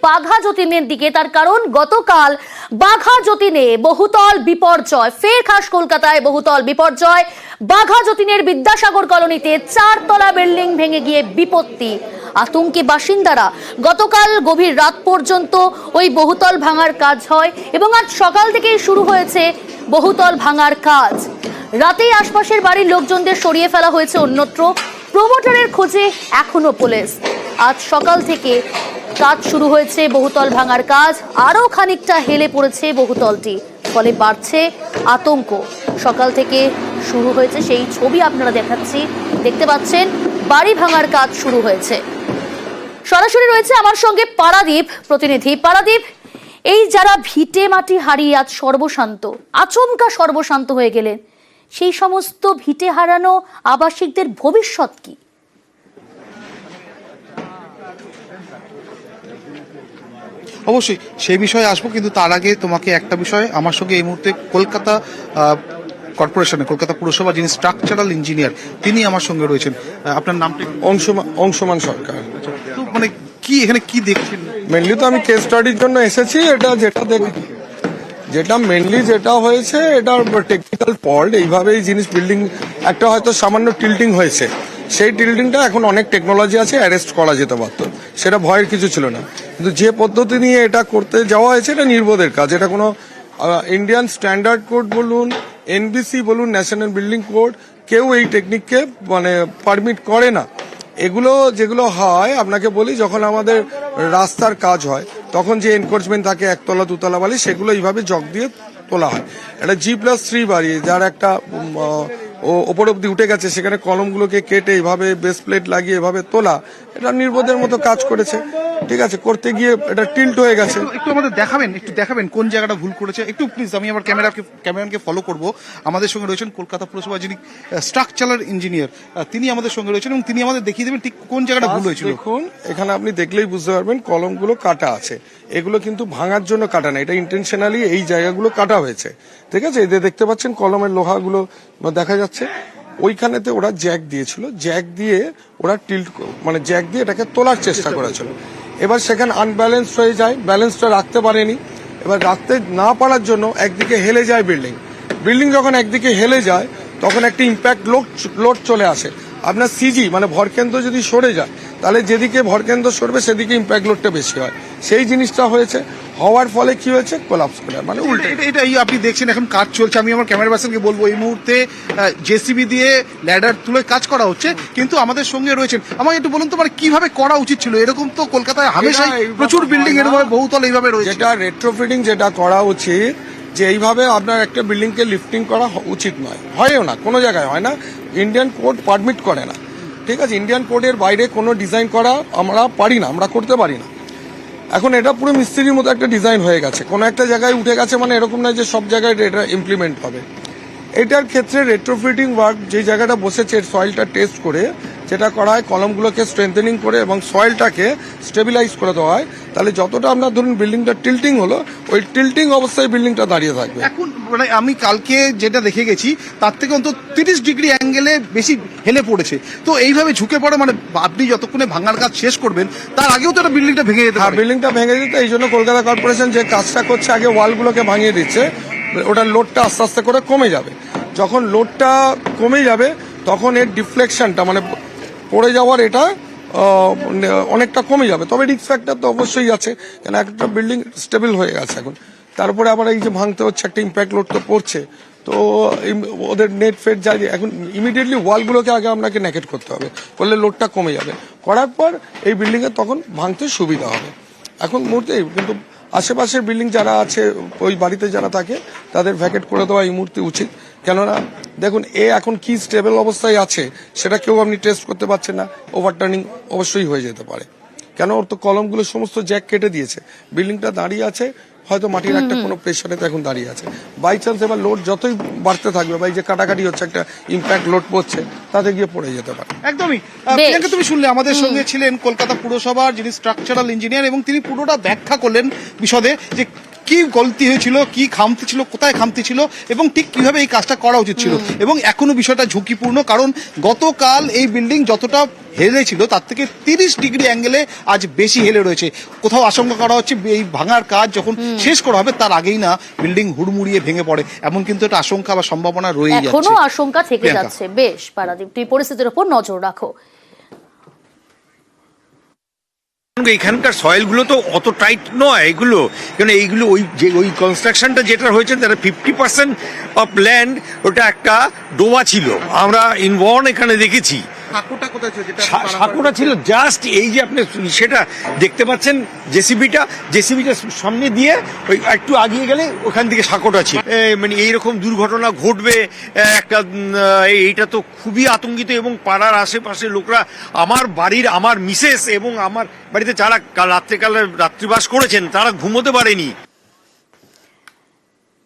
বাঘা যতীনের দিকে। তার কারণ গতকাল বাঘা যতীনে বহুতল বিপর্যয়, ফের খাস কলকাতায় বহুতল বিপর্যয়। বাঘা যতীনের বিদ্যাসাগর কলোনিতে 4 তলা বিল্ডিং ভেঙে গিয়ে বিপত্তি, আতঙ্কে বাসিন্দারা। গতকাল গভীর রাত পর্যন্ত ওই বহুতল ভাঙার কাজ হয় এবং আজ সকাল থেকেই শুরু হয়েছে বহুতল ভাঙার কাজ। রাতেই আশপাশের বাড়ির লোকজনদের সরিয়ে ফেলা হয়েছে অন্যত্র। প্রমোটারের খোঁজে এখনো পুলিশ। আজ সকাল থেকে কাজ শুরু হয়েছে বহুতল ভাঙার কাজ। আরো খানিকটা হেলে পড়েছে বহুতলটি, ফলে বাড়ছে আতঙ্ক। সকাল থেকে শুরু হয়েছে সেই ছবি আপনারা দেখাচ্ছি, দেখতে পাচ্ছেন বাড়ি ভাঙার কাজ শুরু হয়েছে। সরাসরি রয়েছে আমার সঙ্গে পারাদীপ প্রতিনিধি। পারাদীপ, এই যারা ভিটে মাটি হারিয়ে আজ সর্বশান্ত, আচমকা সর্বশান্ত হয়ে গেলেন, সেই সমস্ত ভিটে হারানো আবাসিকদের ভবিষ্যৎ কি? অবশ্যই সেই বিষয়ে আসবো, কিন্তু তার আগে তোমাকে একটা বিষয়, আমার সঙ্গে এই মুহূর্তে কলকাতা কর্পোরেশনে, কলকাতা পুরসভা যিনি স্ট্রাকচারাল ইঞ্জিনিয়ার, তিনি আমার সঙ্গে রয়েছেন। আপনার নামটা? অংশমান সরকার। তো মানে কি এখানে কি দেখছেন? মেনলি তো আমি কেস স্টাডির জন্য এসেছি। এটা যেটা মেনলি যেটা হয়েছে, এটা টেকনিক্যাল ফল্ট। এইভাবেই জিনিস বিল্ডিং একটা হয়তো সামান্য টিল্টিং হয়েছে, সেই টিল্টিংটা এখন অনেক টেকনোলজি আছে, অ্যারেস্ট করা যেতে পারতো, সেটা ভয়ের কিছু ছিল না। কিন্তু যে পদ্ধতি নিয়ে এটা করতে যাওয়া হয়েছে, এটা নির্বোধের কাজ। এটা কোনো ইন্ডিয়ান স্ট্যান্ডার্ড কোড বলুন, এনবিসি বলুন, ন্যাশনাল বিল্ডিং কোড, কেউ এই টেকনিককে মানে পারমিট করে না। এগুলো যেগুলো হয়, আপনাকে বলি, যখন আমাদের রাস্তার কাজ হয় তখন যে এনক্রোচমেন্ট থাকে, 1 তলা 2 তলা বালি, সেগুলো এইভাবে জগ দিয়ে তোলা হয়। এটা G+3 বাড়ি, যার একটা ওপর অব্দি উঠে গেছে, সেখানে কলমগুলোকে কেটে এইভাবে বেস প্লেট লাগিয়ে এভাবে তোলা, এটা নির্বোধের মতো কাজ করেছে। ঠিক আছে, করতে গিয়ে এটা টিল্ট হয়ে গেছে। একটু আমাদের দেখাবেন কোন জায়গাটা ভুল করেছে একটু প্লিজ। আমি আমার ক্যামেরাকে ফলো করব। আমাদের সঙ্গে রয়েছেন কলকাতা পুরসভা যিনি স্ট্রাকচারাল ইঞ্জিনিয়ার, তিনি আমাদের সঙ্গে রয়েছেন এবং তিনি আমাদের দেখিয়ে দেবেন ঠিক কোন জায়গাটা ভুল হয়েছিল। দেখুন, এখানে আপনি দেখলেই বুঝতে পারবেন কলমগুলো কাটা আছে। এগুলো কিন্তু ভাঙার জন্য কাটা না, এটা ইন্টেনশনালি এই জায়গাগুলো কাটা হয়েছে। ঠিক আছে, এদের দেখতে পাচ্ছেন কলমের লোহাগুলো দেখা যাচ্ছে। ওইখানেতে ওরা জ্যাক দিয়েছিল, জ্যাক দিয়ে ওরা মানে জ্যাক দিয়ে এটাকে তোলার চেষ্টা করেছিল। এবার সেখানে আনব্যালেন্সড হয়ে যায়, ব্যালেন্সটা রাখতে পারেনি। এবার রাখতে না পারার জন্য একদিকে হেলে যায় বিল্ডিং। যখন একদিকে হেলে যায় তখন একটা ইম্প্যাক্ট লোড চলে আসে। আপনার সিজি মানে ভরকেন্দ্র যদি সরে যায়, তাহলে যেদিকে ভরকেন্দ্র সরবে সেদিকে ইম্প্যাক্ট লোডটা বেশি হয়। সেই জিনিসটা হয়েছে, হওয়ার ফলে কি হয়েছে, কোলাপস করে, মানে উল্টে। এটা আপনি দেখছেন এখন কাজ চলছে। আমি আমার ক্যামেরা পার্সনকে বলবো, এই মুহূর্তে জেসিবি দিয়ে ল্যাডার তুলে কাজ করা হচ্ছে, কিন্তু আমাদের সঙ্গে রয়েছেন। আমাকে একটু বলুন তো, মানে কিভাবে করা উচিত ছিল? এরকম তো কলকাতায় হামেশাই প্রচুর বিল্ডিং এরকম বহুতল এইভাবে রয়েছে। যেটা রেট্রোফিটিং যেটা করা উচিত, যে এইভাবে আপনার একটা বিল্ডিংকে লিফটিং করা উচিত নয়, হয়ও না, কোনো জায়গায় হয় না। ইন্ডিয়ান কোড পারমিট করে না। ঠিক আছে, ইন্ডিয়ান কোডের বাইরে কোনো ডিজাইন করা আমরা পারি না, আমরা করতে পারি না। এখন এটা পুরো মিস্ত্রির মতো একটা ডিজাইন হয়ে গেছে, কোনো একটা জায়গায় উঠে গেছে, মানে এরকম নয় যে সব জায়গায় এটা ইমপ্লিমেন্ট হবে। এটার ক্ষেত্রে রেট্রোফিটিং ওয়ার্ক যে জায়গাটা বসেছে, সয়েলটা টেস্ট করে যেটা করা হয়, কলমগুলোকে স্ট্রেংথেনিং করে এবং সয়েলটাকে স্টেবিলাইজ করে দেওয়া হয়, তাহলে যতটা আপনার ধরুন বিল্ডিংটা টিল্টিং হলো, ওই টিল্টিং অবস্থায় বিল্ডিংটা দাঁড়িয়ে থাকবে। এখন মানে আমি কালকে যেটা দেখে গেছি, তার থেকে অন্তত 30 ডিগ্রি অ্যাঙ্গেলে বেশি হেলে পড়েছে। তো এইভাবে ঝুঁকে পড়ে, মানে আপনি যতক্ষণে ভাঙার কাজ শেষ করবেন তার আগেও তো বিল্ডিংটা ভেঙে যেতে পারে। বিল্ডিংটা ভেঙে যেত, এই জন্য কলকাতা কর্পোরেশন যে কাজটা করছে, আগে ওয়ালগুলোকে ভাঙিয়ে দিচ্ছে। ওটার লোডটা আস্তে আস্তে করে কমে যাবে। যখন লোডটা কমে যাবে তখন এর ডিফ্লেকশনটা মানে পড়ে যাওয়ার এটা অনেকটা কমে যাবে। তবে রিস্ক ফ্যাক্টর তো অবশ্যই আছে, কেন একটা বিল্ডিং স্টেবল হয়ে গেছে এখন, তারপরে আবার এই যে ভাঙতে হচ্ছে, একটা ইম্প্যাক্ট লোড তো পড়ছে। তো ওদের নেট ফেট যায়, এখন ইমিডিয়েটলি ওয়ালগুলোকে আগে আপনাকে নেকেট করতে হবে, করলে লোডটা কমে যাবে। করার পর এই বিল্ডিংয়ে তখন ভাঙতে সুবিধা হবে। এখন মুহূর্তে কিন্তু আশেপাশের বিল্ডিং যারা আছে, ওই বাড়িতে যারা থাকে, তাদের ভ্যাকেট করে দেওয়া এই মুহূর্তে উচিত। কেননা দেখুন, এখন কি স্টেবল অবস্থায় আছে সেটা কেউ আপনি টেস্ট করতে পারছেন না। ওভারটার্নিং অবশ্যই হয়ে যেতে পারে, কেন ওর তো কলমগুলো সমস্ত জ্যাক কেটে দিয়েছে। বিল্ডিংটা দাঁড়িয়ে আছে, হয়তো মাটির একটা কোনো প্রেশারে এখন দাঁড়িয়ে আছে। বাই চান্স এবার লোড যতই বাড়তে থাকবে, বা এই যে কাটাকাটি হচ্ছে, একটা ইম্প্যাক্ট লোড পড়ছে, তাতে গিয়ে পড়ে যেতে পারে। একদমই। প্রিয়াঙ্কা, তুমি শুনলে, আমাদের সঙ্গে ছিলেন কলকাতা পুরসভার যিনি স্ট্রাকচারাল ইঞ্জিনিয়ার, এবং তিনি পুরোটা ব্যাখ্যা করলেন বিশদে যে কি গলতি হয়েছিল, কি খামতি ছিল, কোথায় খামতি ছিল এবং ঠিক কিভাবে এই কাজটা করা উচিত ছিল। এবং এখনো বিষয়টা ঝুঁকিপূর্ণ, কারণ গতকাল এই বিল্ডিং যতটা হেলে ছিল তার থেকে 30 ডিগ্রি অ্যাঙ্গেলে আজ বেশি হেলে রয়েছে। কোথাও আশঙ্কা করা হচ্ছে এই ভাঙার কাজ যখন শেষ করা হবে তার আগেই না বিল্ডিং হুড়মুড়িয়ে ভেঙে পড়ে, এমন কিন্তু একটা আশঙ্কা বা সম্ভাবনা রয়েই যাচ্ছে। এখনো আশঙ্কা থেকে প্রিয়াঙ্কা। যাচ্ছে। বেশ পারাদীপ, তুমি পরিস্থিতির উপর নজর রাখো। এখানকার সয়েলগুলো তো অত টাইট নয় এগুলো, কারণ এইগুলো ওই কনস্ট্রাকশনটা যেটা হয়েছে তারা 50% অফ ল্যান্ড ওটা একটা ডোবা ছিল, আমরা ইনবর্ন এখানে দেখেছি। সাঁকোটা ছিল জাস্ট এই যে আপনি সেটা দেখতে পাচ্ছেন, জেসিবিটা সামনে দিয়ে ওই একটু আগিয়ে গেলে ওখান থেকে সাঁকোটা ছিল। মানে এইরকম দুর্ঘটনা ঘটবে একটা, এইটা তো খুবই আতঙ্কিত। এবং পাড়ার আশেপাশে লোকরা, আমার মিসেস এবং আমার বাড়িতে যারা রাত্রিবাস করেছেন তারা ঘুমোতে পারেনি।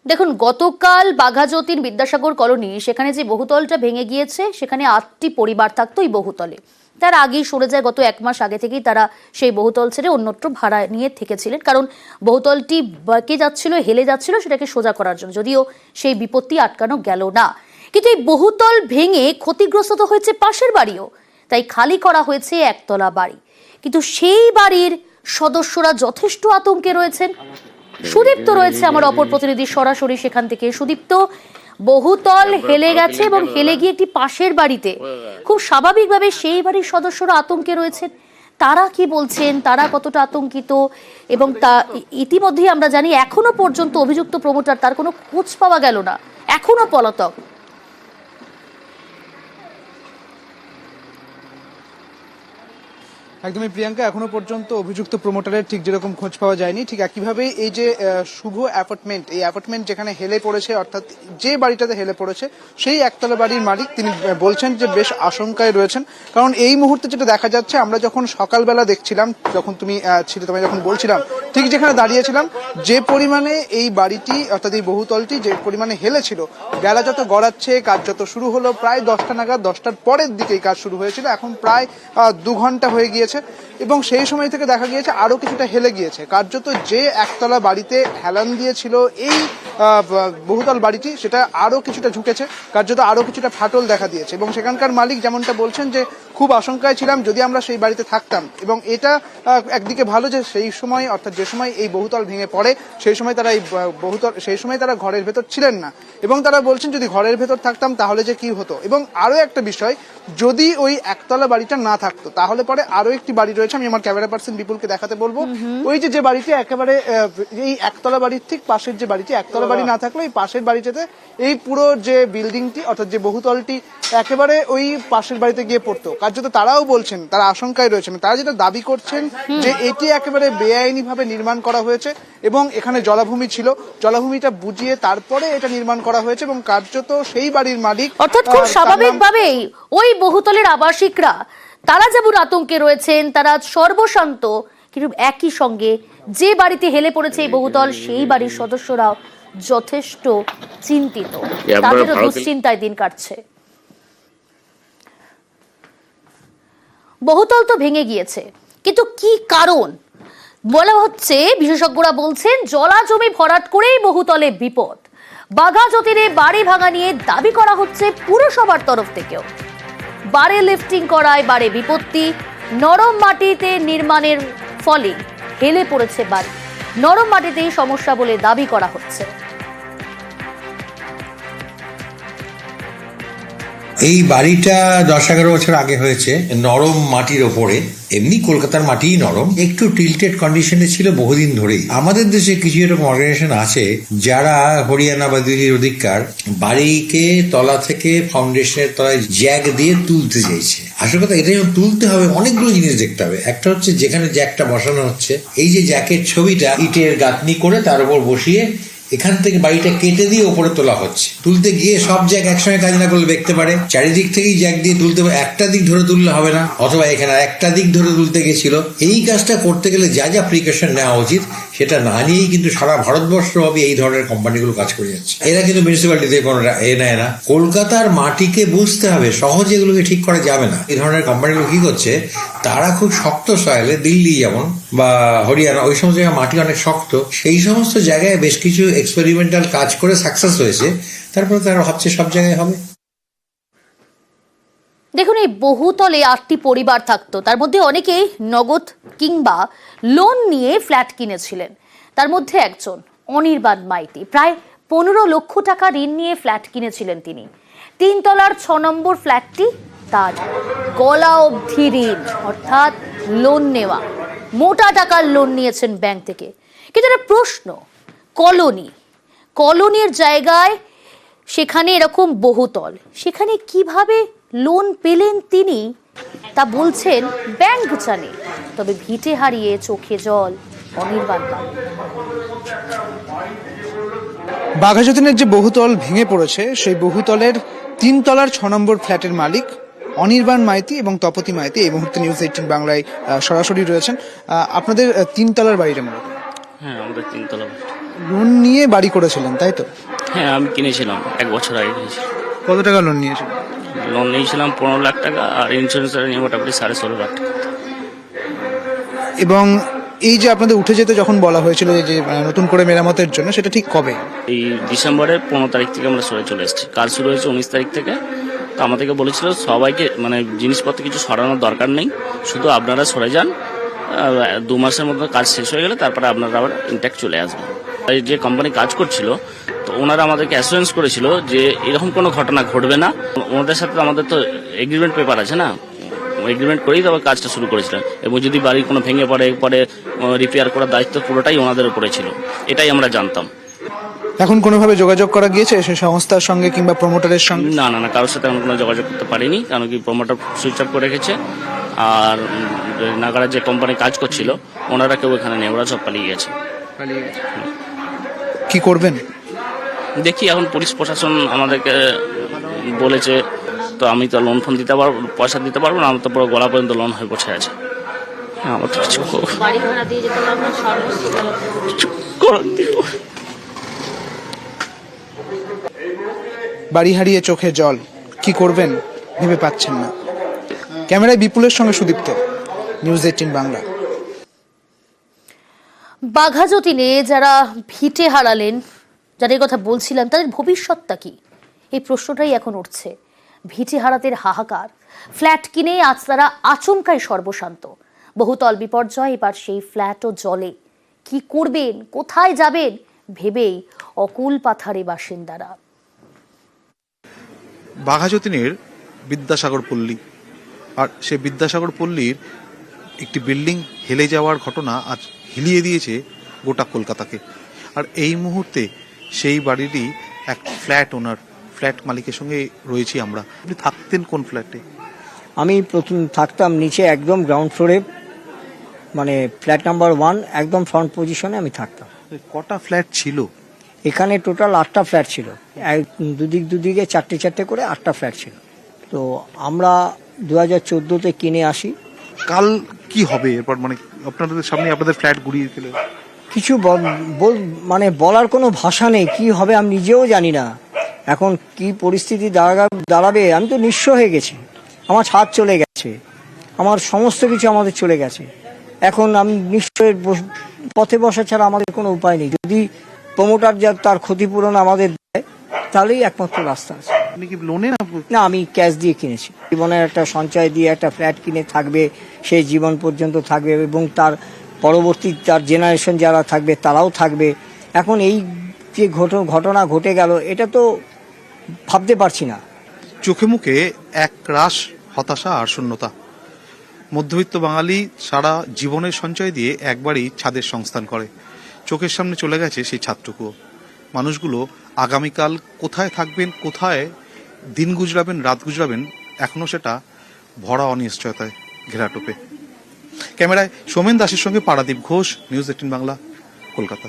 দেখুন, গতকাল বাঘাযতীন বিদ্যাসাগর কলোনি, সেখানে যে বহুতলটা ভেঙে গিয়েছে সেখানে 8টি পরিবার থাকতো এই বহুতলে। তার আগেই সরে যায়, গত 1 মাস আগে থেকেই তারা সেই বহুতল ছেড়ে অন্যত্র ভাড়া নিয়ে থেকেছিলেন, কারণ বহুতলটি বাঁকে যাচ্ছিল, হেলে যাচ্ছিল, সেটাকে সোজা করার জন্য, যদিও সেই বিপত্তি আটকানো গেল না। কিন্তু এই বহুতল ভেঙে ক্ষতিগ্রস্ত তো হয়েছে পাশের বাড়িও, তাই খালি করা হয়েছে একতলা বাড়ি। কিন্তু সেই বাড়ির সদস্যরা যথেষ্ট আতঙ্কে রয়েছেন। সুদীপ্ত রয়েছে আমার অপর প্রতিনিধি সরাসরি সেখান থেকে। সুদীপ্ত, বহুতল হেলে গেছে এবং হেলে গিয়ে একটি পাশের বাড়িতে, খুব স্বাভাবিকভাবে সেই বাড়ির সদস্যরা আতঙ্কে রয়েছেন। তারা কি বলছেন, তারা কতটা আতঙ্কিত, এবং তা ইতিমধ্যেই আমরা জানি এখনো পর্যন্ত অভিযুক্ত প্রমোটার, তার কোনো খোঁজ পাওয়া গেল না, এখনো পলাতক। একদমই প্রিয়াঙ্কা, এখনো পর্যন্ত অভিযুক্ত প্রমোটারের ঠিক যেরকম খোঁজ পাওয়া যায়নি, ঠিক একইভাবে এই যে শুভ অ্যাপার্টমেন্ট, এই অ্যাপার্টমেন্ট যেখানে হেলে পড়েছে, অর্থাৎ যে বাড়িটাতে হেলে পড়েছে সেই একতলা বাড়ির মালিক, তিনি বলছেন যে বেশ আশঙ্কায় রয়েছেন। কারণ এই মুহূর্তে যেটা দেখা যাচ্ছে, আমরা যখন সকালবেলা দেখছিলাম, যখন তুমি ছিলে, তোমায় যখন বলছিলাম, ঠিক যেখানে দাঁড়িয়েছিলাম, যে পরিমাণে এই বাড়িটি অর্থাৎ এই বহুতলটি যে পরিমাণে হেলেছিল, বেলা যত গড়াচ্ছে, কাজ যত শুরু হলো, প্রায় 10টা নাগাদ, 10টার পরের দিকে এই কাজ শুরু হয়েছিল, এখন প্রায় 2 ঘন্টা হয়ে গিয়েছে। এবং সেই সময় থেকে দেখা গিয়েছে আরো কিছুটা হেলে গিয়েছে। কার্যত যে একতলা বাড়িতে হেলান দিয়েছিল এই বহুতল বাড়িটি, সেটা আরো কিছুটা ঝুঁকেছে, কার্যত আরো কিছুটা ফাটল দেখা দিয়েছে। এবং সেখানকার মালিক যেমনটা বলছেন যে খুব আশঙ্কায় ছিলাম যদি আমরা সেই বাড়িতে থাকতাম। এবং এটা একদিকে ভালো যে সেই সময়, অর্থাৎ যে সময় এই বহুতল ভেঙে পড়ে, সেই সময় তারা ঘরের ভেতর ছিলেন না। এবং তারা বলছেন যদি ঘরের ভেতর থাকতাম তাহলে যে কি হতো। এবং আরো একটা বিষয়, যদি ওই একতলা বাড়িটা না থাকতো তাহলে পরে আরো একটি বাড়ি রয়েছে, আমি আমার ক্যামেরা পার্সন বিপুলকে দেখাতে বলবো। ওই যে বাড়িটি একেবারে এই একতলা বাড়ির ঠিক পাশের যে বাড়িটি, একতলা বাড়ি না থাকলে এই পাশের বাড়িটাতে এই পুরো যে বিল্ডিংটি অর্থাৎ যে বহুতলটি একেবারে ওই পাশের বাড়িতে গিয়ে পড়তো। কার্যত তারাও বলছেন, তারা আশঙ্কায় রয়েছেন। তারা যেটা দাবি করছেন যে এটি একেবারে বেআইনি ভাবে নির্মাণ করা হয়েছে এবং এখানে জলাভূমি ছিল, জলাভূমিটা বুঝিয়ে তারপরে এটা নির্মাণ করা হয়েছে। এবং কার্যত সেই বাড়ির মালিক, অর্থাৎ খুব স্বাভাবিকভাবেই ওই বহুতলের আবাসিকরা, তারা যেমন আতঙ্কে রয়েছেন, তারা সর্বশান্ত, কিন্তু একই সঙ্গে যে বাড়িতে হেলে পড়েছে এই বহুতল, সেই বাড়ির সদস্যরাও যথেষ্ট চিন্তিত, তাদেরও দুশ্চিন্তায় দিন কাটছে। বহুতল তো ভেঙে গিয়েছে, কিন্তু কি কারণ বলা হচ্ছে, বিশেষজ্ঞরা বলছেন জলা জমি ভরাট করেই বহুতলে বিপদ। বাঘাযতীনে বাড়ি ভাঙা নিয়ে দাবি করা হচ্ছে পুরসভার তরফ থেকেও। বাড়ি লিফটিং করায় বাড়ে বিপত্তি, নরম মাটিতে নির্মাণের ফলে হেলে পড়েছে বাড়ি, নরম মাটিতেই সমস্যা বলে দাবি করা হচ্ছে। এই বাড়িটা 10-11 বছর আগে হয়েছে নরম মাটির ওপরে। এমনি কলকাতার মাটিই নরম, একটু টিল্টেড কন্ডিশনে ছিল বহুদিন ধরেই। আমাদের দেশে কিছু এরকম অর্গানাইজেশন আছে যারা হরিয়ানা বা দিল্লির অধিকার বাড়িকে তলা থেকে ফাউন্ডেশনের তলায় জ্যাক দিয়ে তুলতে চাইছে। আসল কথা এটা যখন তুলতে হবে অনেকগুলো জিনিস দেখতে হবে। একটা হচ্ছে যেখানে জ্যাকটা বসানো হচ্ছে, এই যে জ্যাকের ছবিটা ইটের গাঁথনি করে তার উপর বসিয়ে এখান থেকে বাড়িটা কেটে দিয়ে ওপরে তোলা হচ্ছে। তুলতে গিয়ে সব জ্যাক একসঙ্গে কাজ না করলে দেখতে পারে, চারিদিক থেকেই জ্যাক দিয়ে তুলতে হবে, একটা দিক ধরে তুললে হবে না, অথবা এখানে একটা দিক ধরে তুলতে গেছিল। এই কাজটা করতে গেলে যা যা প্রিকশন নেওয়া উচিত সেটা না নিয়েই কিন্তু সারা ভারতবর্ষ হবে এই ধরনের কোম্পানিগুলো কাজ করে যাচ্ছে। এরা কিন্তু মিউনিসিপ্যালিটিতে কোনো নেয় না। কলকাতার মাটিকে বুঝতে হবে, সহজে এগুলোকে ঠিক করা যাবে না। এই ধরনের কোম্পানিগুলো কি করছে, তারা খুব শক্ত সয়েলে, দিল্লি যেমন বা হরিয়ানা, ওই সমস্ত জায়গায় মাটি অনেক শক্ত, সেই সমস্ত জায়গায় বেশ কিছু এক্সপেরিমেন্টাল কাজ করে সাকসেস হয়েছে, তারপরে তারা ভাবছে সব জায়গায় হবে। দেখুন, এই বহুতলে 8টি পরিবার থাকতো, তার মধ্যে অনেকেই নগদ কিংবা লোন নিয়ে ফ্ল্যাট কিনেছিলেন। তার মধ্যে একজন অনির্বাণ মাইতি প্রায় 15 লক্ষ টাকা ঋণ নিয়ে ফ্ল্যাট কিনেছিলেন তিনি। 3 তলার 6 নম্বর ফ্ল্যাটটি তার গলা অবধি ঋণ, অর্থাৎ লোন নেওয়া, মোটা টাকার লোন নিয়েছেন ব্যাংক থেকে। কিন্তু একটা প্রশ্ন, কলোনির জায়গায় সেখানে এরকম বহুতল, সেখানে কিভাবে লোন পেলেন তিনি তা বলছেন ব্যাংক জানে, তবে ভিটে হারিয়ে চোখে জল অনির্বাণ। বাঘাযতীনের যে বহুতল ভেঙে পড়েছে, সেই বহুতলের 3 তলার 6 নম্বর ফ্ল্যাটের মালিক অনির্বাণ মাইতি এবং তপতি মাইতি এই মুহূর্তে নিউজ 18 বাংলায় সরাসরি রয়েছেন। আপনাদের 3 তলার বাড়িটা মূলত? হ্যাঁ, আমাদের 3 তলা বাড়ি। লোন নিয়ে বাড়ি করেছিলেন তাই তো? হ্যাঁ, আমি কিনেছিলাম 1 বছর আগে কিনেছিলাম। কত টাকা লোন নিয়েছিলেন? লোন নিয়েছিলাম 15 লাখ টাকা, আর ইন্স্যুরেন্স নিয়ে মোটামুটি 16.5 লাখ টাকা। এবং এই যে আপনাদের উঠে যেতে যখন বলা হয়েছিল যে নতুন করে মেরামতের জন্য, সেটা ঠিক কবে? এই ডিসেম্বরের 15 তারিখ থেকে আমরা সরে চলে এসেছি। কাজ শুরু হয়েছে 19 তারিখ থেকে। তো আমাদেরকে বলেছিল সবাইকে, মানে জিনিসপত্র কিছু সরানোর দরকার নেই, শুধু আপনারা সরে যান, 2 মাসের মধ্যে কাজ শেষ হয়ে গেলে তারপরে আপনারা আবার ইনট্যাক্ট চলে আসবেন। যে কোম্পানি কাজ করছিল, তো ওনারা আমাদেরকে অ্যাসুরেন্স করেছিল যে এরকম কোনো ঘটনা ঘটবে না। ওনাদের সাথে আমাদের তো এগ্রিমেন্ট পেপার আছে না, এগ্রিমেন্ট করেই তবে কাজটা শুরু করেছিলেন। এবং যদি বাড়ির কোনো ভেঙে পড়ে রিপেয়ার করার দায়িত্ব পুরোটাই ওনাদের উপরে ছিল, এটাই আমরা জানতাম। এখন কোনোভাবে যোগাযোগ করা গিয়েছে সেই সংস্থার সঙ্গে কিংবা প্রমোটারের সঙ্গে? না, কারোর সাথে আমরা কোনো যোগাযোগ করতে পারিনি, কারণ কি প্রমোটার সুইচ অফ করে রেখেছে। আর নাগারা যে কোম্পানি কাজ করছিল, ওনারা কেউ এখানে নেই, ওরা সব পালিয়ে গেছে। কি করবেন? দেখি, এখন পুলিশ প্রশাসন আমাদেরকে বলেছে, তো আমি তো লোন ফোন দিতে পারবো, পয়সা দিতে পারবো না, আমার তো পুরো গলা পর্যন্ত লোন হয়ে বসে আছে। আমার তো কিছু করার নেই। বাড়ি হারিয়ে চোখে জল, কি করবেন ভেবে পাচ্ছেন না। ক্যামেরায় বিপুলের সঙ্গে সুদীপ্ত, নিউজ 18 বাংলা। বাঘাযতীনে যারা ভিটে হারালেন, যাদের কথা বলছিলাম, তাদের ভবিষ্যৎটা কি, এই প্রশ্নটাই এখন উঠছে। ভিটে হারাতের হাহাকার, ফ্ল্যাট কিনে আজ তারা আচমকাই সর্বশান্ত। বহুতল বিপর্যয়, এবার সেই ফ্ল্যাটও জলে। কি করবেন, কোথায় যাবেন ভেবেই অকুল পাথারে বাসিন্দারা। বাঘাযতীনের বিদ্যাসাগর পল্লী, আর সে বিদ্যাসাগর পল্লীর একটি বিল্ডিং হেলে যাওয়ার ঘটনা আজ হিলিয়ে দিয়েছে গোটা কলকাতাকে। আর এই মুহূর্তে সেই বাড়িরই এক ফ্ল্যাট ওনার, ফ্ল্যাট মালিকের সঙ্গে রয়েছি আমরা। আপনি থাকতেন কোন ফ্ল্যাটে? আমি প্রথম থাকতাম নিচে একদম গ্রাউন্ড ফ্লোরে, মানে ফ্ল্যাট নাম্বার 1, একদম ফ্রন্ট পজিশনে আমি থাকতাম। কটা ফ্ল্যাট ছিল এখানে? টোটাল 8টা ফ্ল্যাট ছিল, দুদিকে 4টে করে 8টা ফ্ল্যাট ছিল। তো আমরা 2014-তে কিনে আসি। কাল কি হবে এরপর, মানে আপনাদের সামনে আপনাদের ফ্ল্যাট গুড়িয়ে ফেলে? কিছু মানে বলার কোনো ভাষা নেই, কি হবে আমি নিজেও জানি না। এখন কি পরিস্থিতি দাঁড়াবে, আমি তো নিঃস্ব হয়ে গেছি, আমার ছাদ চলে গেছে, আমার সমস্ত কিছু আমাদের চলে গেছে। এখন আমি নিশ্চয়ের পথে বসা ছাড়া আমাদের কোনো উপায় নেই। যদি প্রমোটার যা তার ক্ষতিপূরণ আমাদের দেয়, তাহলেই একমাত্র রাস্তা আছে। আপনি কি লোনে? না, আমি ক্যাশ দিয়ে কিনেছি। জীবনের একটা সঞ্চয় দিয়ে একটা ফ্ল্যাট কিনে থাকবে, সেই জীবন পর্যন্ত থাকবে এবং তার পরবর্তী তার জেনারেশন যারা থাকবে তারাও থাকবে। এখন এই যে ঘটনা ঘটে গেল, এটা তো ভাবতে পারছি না। চোখে মুখে এক রাশ হতাশা আর শূন্যতা। মধ্যবিত্ত বাঙালি সারা জীবনের সঞ্চয় দিয়ে একবারই ছাদের সংস্থান করে, চোখের সামনে চলে গেছে সেই ছাদটুকুও। মানুষগুলো আগামীকাল কোথায় থাকবেন, কোথায় দিন গুজরাবেন, রাত গুজরাবেন, এখনো সেটা ভরা অনিশ্চয়তায় ঘেরাটোপে। ক্যামেরায় সোমেন দাসের সঙ্গে পারাদীপ ঘোষ, নিউজ 18 বাংলা, কলকাতা।